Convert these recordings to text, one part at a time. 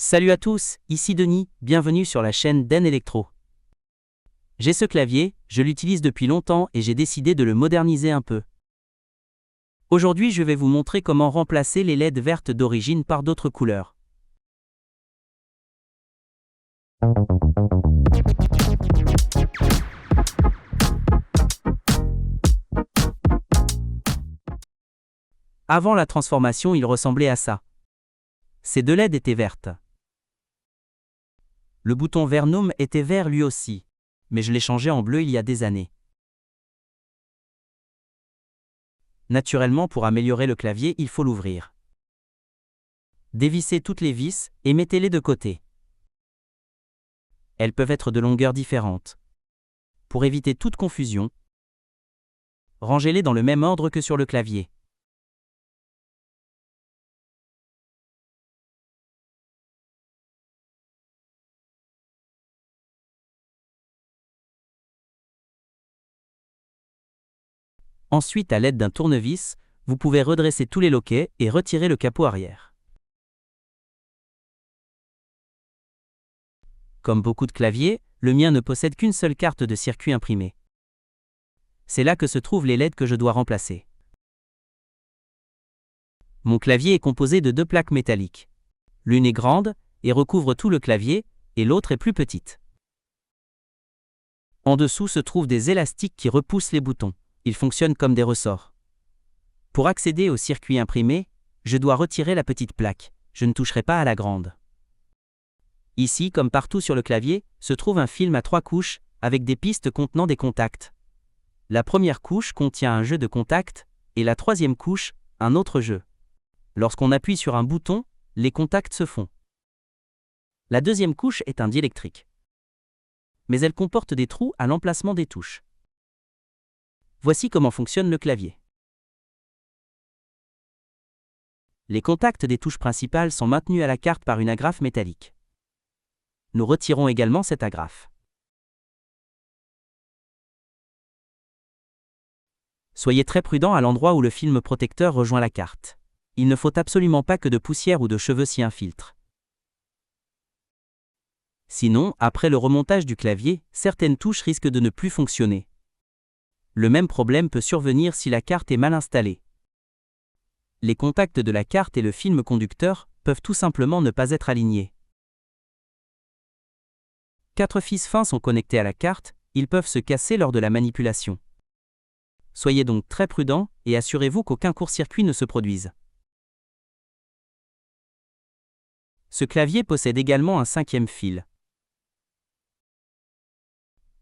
Salut à tous, ici Denis, bienvenue sur la chaîne Den Electro. J'ai ce clavier, je l'utilise depuis longtemps et j'ai décidé de le moderniser un peu. Aujourd'hui je vais vous montrer comment remplacer les LED vertes d'origine par d'autres couleurs. Avant la transformation, il ressemblait à ça. Ces deux LED étaient vertes. Le bouton Vernum était vert lui aussi, mais je l'ai changé en bleu il y a des années. Naturellement, pour améliorer le clavier, il faut l'ouvrir. Dévissez toutes les vis et mettez-les de côté. Elles peuvent être de longueurs différentes. Pour éviter toute confusion, rangez-les dans le même ordre que sur le clavier. Ensuite, à l'aide d'un tournevis, vous pouvez redresser tous les loquets et retirer le capot arrière. Comme beaucoup de claviers, le mien ne possède qu'une seule carte de circuit imprimée. C'est là que se trouvent les LED que je dois remplacer. Mon clavier est composé de deux plaques métalliques. L'une est grande et recouvre tout le clavier, et l'autre est plus petite. En dessous se trouvent des élastiques qui repoussent les boutons. Ils fonctionnent comme des ressorts. Pour accéder au circuit imprimé, je dois retirer la petite plaque. Je ne toucherai pas à la grande. Ici, comme partout sur le clavier, se trouve un film à 3 couches, avec des pistes contenant des contacts. La première couche contient un jeu de contacts, et la troisième couche, un autre jeu. Lorsqu'on appuie sur un bouton, les contacts se font. La deuxième couche est un diélectrique. Mais elle comporte des trous à l'emplacement des touches. Voici comment fonctionne le clavier. Les contacts des touches principales sont maintenus à la carte par une agrafe métallique. Nous retirons également cette agrafe. Soyez très prudent à l'endroit où le film protecteur rejoint la carte. Il ne faut absolument pas que de poussière ou de cheveux s'y infiltrent. Sinon, après le remontage du clavier, certaines touches risquent de ne plus fonctionner. Le même problème peut survenir si la carte est mal installée. Les contacts de la carte et le film conducteur peuvent tout simplement ne pas être alignés. 4 fils fins sont connectés à la carte, ils peuvent se casser lors de la manipulation. Soyez donc très prudent et assurez-vous qu'aucun court-circuit ne se produise. Ce clavier possède également un 5e fil.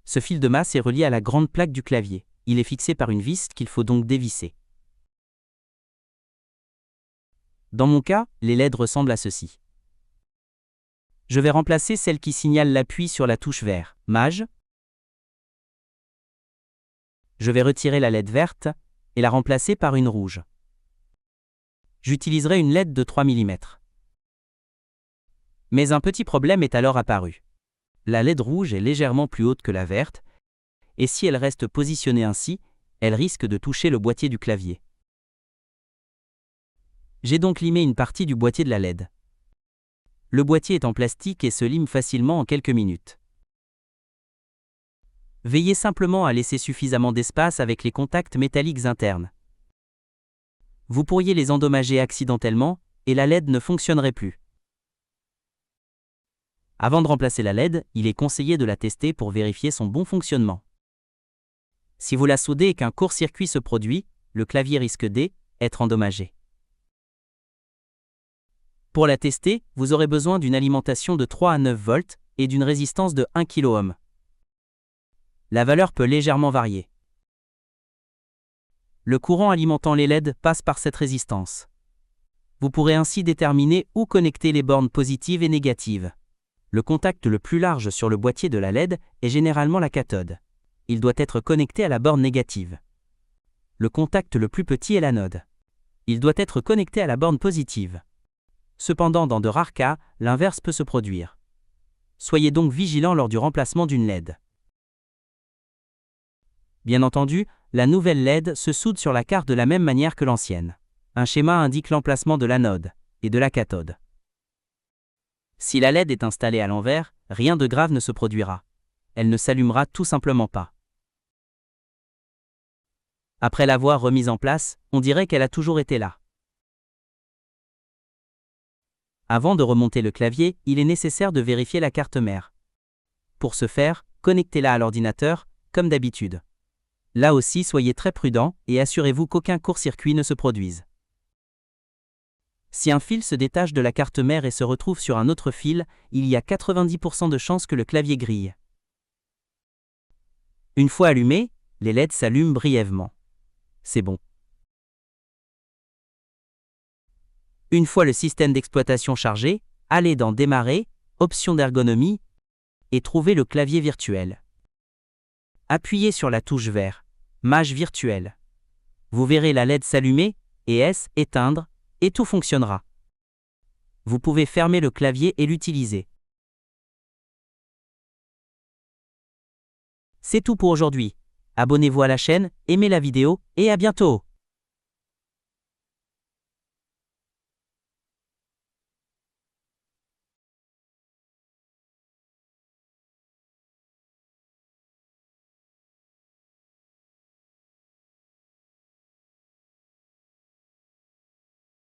Ce fil de masse est relié à la grande plaque du clavier. Il est fixé par une vis qu'il faut donc dévisser. Dans mon cas, les LED ressemblent à ceci. Je vais remplacer celle qui signale l'appui sur la touche vert, Maj. Je vais retirer la LED verte et la remplacer par une rouge. J'utiliserai une LED de 3 mm. Mais un petit problème est alors apparu. La LED rouge est légèrement plus haute que la verte, et si elle reste positionnée ainsi, elle risque de toucher le boîtier du clavier. J'ai donc limé une partie du boîtier de la LED. Le boîtier est en plastique et se lime facilement en quelques minutes. Veillez simplement à laisser suffisamment d'espace avec les contacts métalliques internes. Vous pourriez les endommager accidentellement et la LED ne fonctionnerait plus. Avant de remplacer la LED, il est conseillé de la tester pour vérifier son bon fonctionnement. Si vous la soudez et qu'un court-circuit se produit, le clavier risque d'être endommagé. Pour la tester, vous aurez besoin d'une alimentation de 3 à 9 volts et d'une résistance de 1 kΩ. La valeur peut légèrement varier. Le courant alimentant les LED passe par cette résistance. Vous pourrez ainsi déterminer où connecter les bornes positives et négatives. Le contact le plus large sur le boîtier de la LED est généralement la cathode. Il doit être connecté à la borne négative. Le contact le plus petit est l'anode. Il doit être connecté à la borne positive. Cependant, dans de rares cas, l'inverse peut se produire. Soyez donc vigilant lors du remplacement d'une LED. Bien entendu, la nouvelle LED se soude sur la carte de la même manière que l'ancienne. Un schéma indique l'emplacement de l'anode et de la cathode. Si la LED est installée à l'envers, rien de grave ne se produira. Elle ne s'allumera tout simplement pas. Après l'avoir remise en place, on dirait qu'elle a toujours été là. Avant de remonter le clavier, il est nécessaire de vérifier la carte mère. Pour ce faire, connectez-la à l'ordinateur, comme d'habitude. Là aussi, soyez très prudent et assurez-vous qu'aucun court-circuit ne se produise. Si un fil se détache de la carte mère et se retrouve sur un autre fil, il y a 90% de chances que le clavier grille. Une fois allumés, les LED s'allument brièvement. C'est bon. Une fois le système d'exploitation chargé, allez dans Démarrer, Options d'ergonomie et trouvez le clavier virtuel. Appuyez sur la touche vert, Mage virtuel. Vous verrez la LED s'allumer et éteindre, et tout fonctionnera. Vous pouvez fermer le clavier et l'utiliser. C'est tout pour aujourd'hui. Abonnez-vous à la chaîne, aimez la vidéo et à bientôt!